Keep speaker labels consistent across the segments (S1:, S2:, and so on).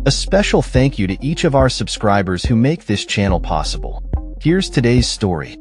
S1: A special thank you to each of our subscribers who make this channel possible. Here's today's story.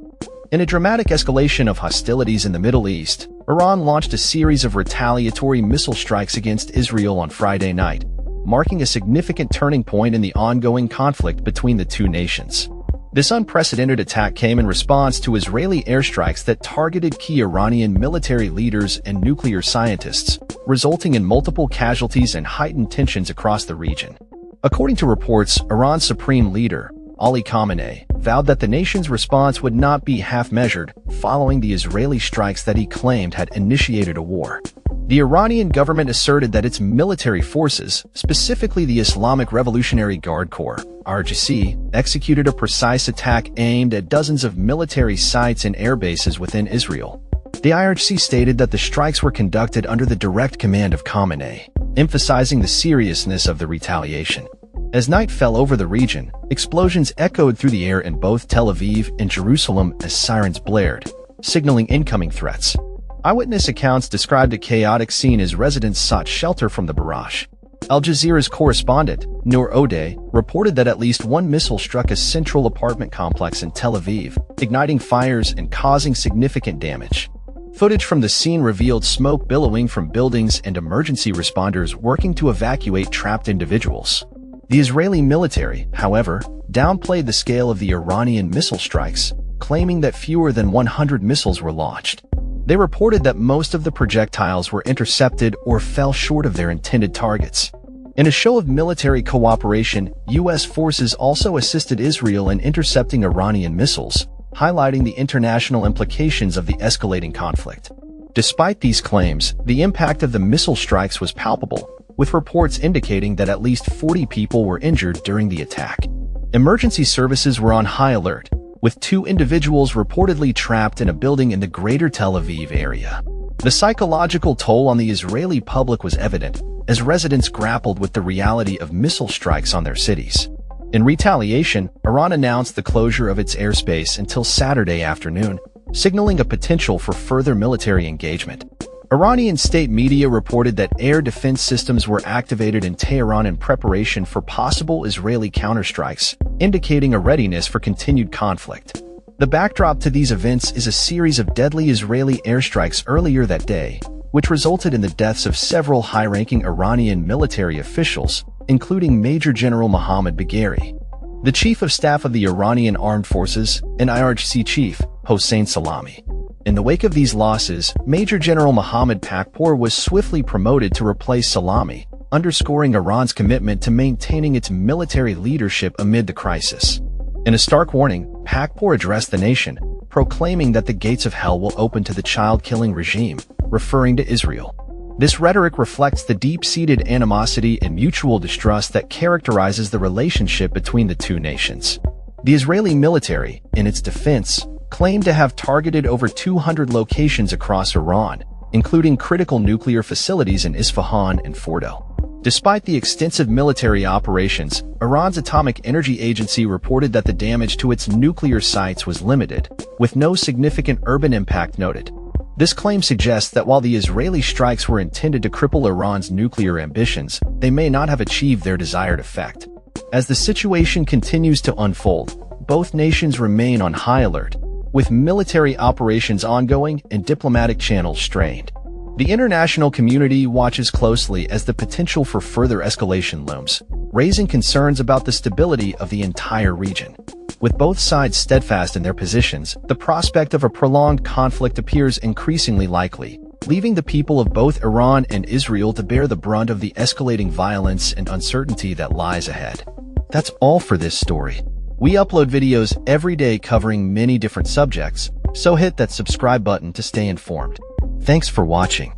S1: In a dramatic escalation of hostilities in the Middle East, Iran launched a series of retaliatory missile strikes against Israel on Friday night, marking a significant turning point in the ongoing conflict between the two nations. This unprecedented attack came in response to Israeli airstrikes that targeted key Iranian military leaders and nuclear scientists, resulting in multiple casualties and heightened tensions across the region. According to reports, Iran's supreme leader, Ali Khamenei, vowed that the nation's response would not be half-measured following the Israeli strikes that he claimed had initiated a war. The Iranian government asserted that its military forces, specifically the Islamic Revolutionary Guard Corps, IRGC, executed a precise attack aimed at dozens of military sites and air bases within Israel. The IRGC stated that the strikes were conducted under the direct command of Khamenei, emphasizing the seriousness of the retaliation. As night fell over the region, explosions echoed through the air in both Tel Aviv and Jerusalem as sirens blared, signaling incoming threats. Eyewitness accounts described a chaotic scene as residents sought shelter from the barrage. Al Jazeera's correspondent, Noor Odeh, reported that at least one missile struck a central apartment complex in Tel Aviv, igniting fires and causing significant damage. Footage from the scene revealed smoke billowing from buildings and emergency responders working to evacuate trapped individuals. The Israeli military, however, downplayed the scale of the Iranian missile strikes, claiming that fewer than 100 missiles were launched. They reported that most of the projectiles were intercepted or fell short of their intended targets. In a show of military cooperation, U.S. forces also assisted Israel in intercepting Iranian missiles, highlighting the international implications of the escalating conflict. Despite these claims, the impact of the missile strikes was palpable, with reports indicating that at least 40 people were injured during the attack. Emergency services were on high alert, with 2 individuals reportedly trapped in a building in the greater Tel Aviv area. The psychological toll on the Israeli public was evident, as residents grappled with the reality of missile strikes on their cities. In retaliation, Iran announced the closure of its airspace until Saturday afternoon, signaling a potential for further military engagement. Iranian state media reported that air defense systems were activated in Tehran in preparation for possible Israeli counterstrikes, indicating a readiness for continued conflict. The backdrop to these events is a series of deadly Israeli airstrikes earlier that day, which resulted in the deaths of several high-ranking Iranian military officials, including Major General Mohammad Bagheri, the Chief of Staff of the Iranian Armed Forces, and IRGC Chief, Hossein Salami. In the wake of these losses, Major General Mohammad Pakpour was swiftly promoted to replace Salami, underscoring Iran's commitment to maintaining its military leadership amid the crisis. In a stark warning, Pakpour addressed the nation, proclaiming that the gates of hell will open to the child-killing regime, referring to Israel. This rhetoric reflects the deep-seated animosity and mutual distrust that characterizes the relationship between the two nations. The Israeli military, in its defense, claimed to have targeted over 200 locations across Iran, including critical nuclear facilities in Isfahan and Fordo. Despite the extensive military operations, Iran's Atomic Energy Agency reported that the damage to its nuclear sites was limited, with no significant urban impact noted. This claim suggests that while the Israeli strikes were intended to cripple Iran's nuclear ambitions, they may not have achieved their desired effect. As the situation continues to unfold, both nations remain on high alert, with military operations ongoing and diplomatic channels strained. The international community watches closely as the potential for further escalation looms, raising concerns about the stability of the entire region. With both sides steadfast in their positions, the prospect of a prolonged conflict appears increasingly likely, leaving the people of both Iran and Israel to bear the brunt of the escalating violence and uncertainty that lies ahead. That's all for this story. We upload videos every day covering many different subjects, so hit that subscribe button to stay informed. Thanks for watching.